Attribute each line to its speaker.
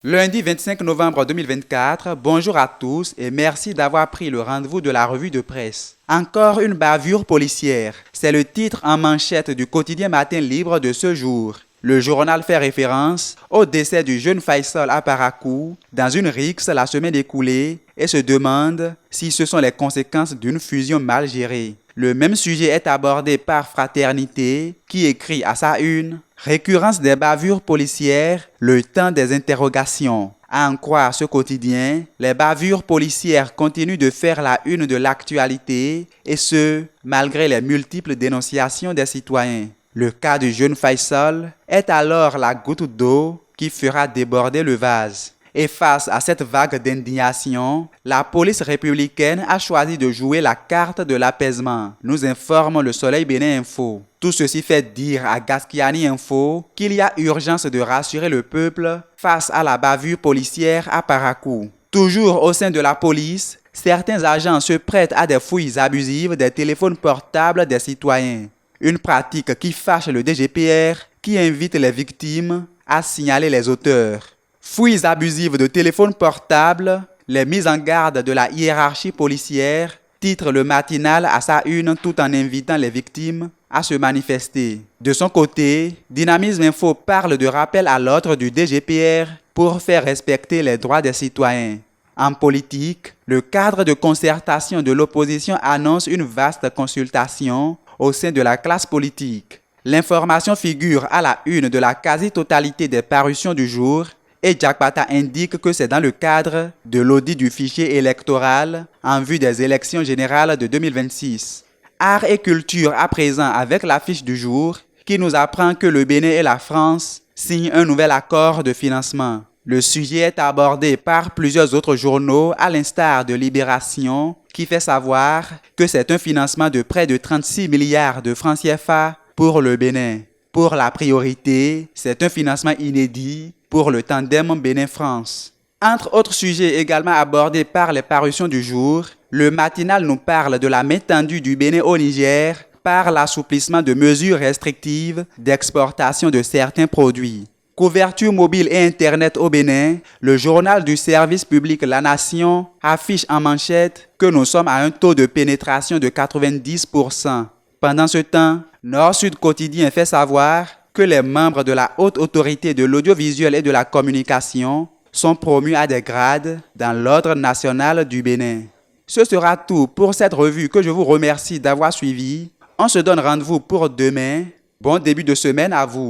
Speaker 1: Lundi 25 novembre 2024, bonjour à tous et merci d'avoir pris le rendez-vous de la revue de presse. Encore une bavure policière, c'est le titre en manchette du quotidien Matin Libre de ce jour. Le journal fait référence au décès du jeune Faisal à Parakou dans une rixe la semaine écoulée et se demande si ce sont les conséquences d'une fusion mal gérée. Le même sujet est abordé par Fraternité qui écrit à sa une « Récurrence des bavures policières, le temps des interrogations ». À en croire ce quotidien, les bavures policières continuent de faire la une de l'actualité et ce, malgré les multiples dénonciations des citoyens. Le cas du jeune Faisal est alors la goutte d'eau qui fera déborder le vase. Et face à cette vague d'indignation, la police républicaine a choisi de jouer la carte de l'apaisement, nous informe le Soleil Bénin Info. Tout ceci fait dire à Gaskiani Info qu'il y a urgence de rassurer le peuple face à la bavure policière à Parakou. Toujours au sein de la police, certains agents se prêtent à des fouilles abusives des téléphones portables des citoyens. Une pratique qui fâche le DGPR qui invite les victimes à signaler les auteurs. Fouilles abusives de téléphones portables, les mises en garde de la hiérarchie policière, titre le matinal à sa une tout en invitant les victimes à se manifester. De son côté, Dynamisme Info parle de rappel à l'ordre du DGPR pour faire respecter les droits des citoyens. En politique, le cadre de concertation de l'opposition annonce une vaste consultation au sein de la classe politique. L'information figure à la une de la quasi-totalité des parutions du jour et Jakpata indique que c'est dans le cadre de l'audit du fichier électoral en vue des élections générales de 2026. Art et culture à présent avec l'affiche du jour qui nous apprend que le Bénin et la France signent un nouvel accord de financement. Le sujet est abordé par plusieurs autres journaux à l'instar de Libération qui fait savoir que c'est un financement de près de 36 milliards de francs CFA pour le Bénin. Pour la priorité, c'est un financement inédit pour le tandem Bénin-France. Entre autres sujets également abordés par les parutions du jour, le matinal nous parle de la main tendue du Bénin au Niger par l'assouplissement de mesures restrictives d'exportation de certains produits. Couverture mobile et Internet au Bénin, le journal du service public La Nation affiche en manchette que nous sommes à un taux de pénétration de 90%. Pendant ce temps, Nord-Sud Quotidien fait savoir que les membres de la haute autorité de l'audiovisuel et de la communication sont promus à des grades dans l'ordre national du Bénin. Ce sera tout pour cette revue que je vous remercie d'avoir suivi. On se donne rendez-vous pour demain. Bon début de semaine à vous.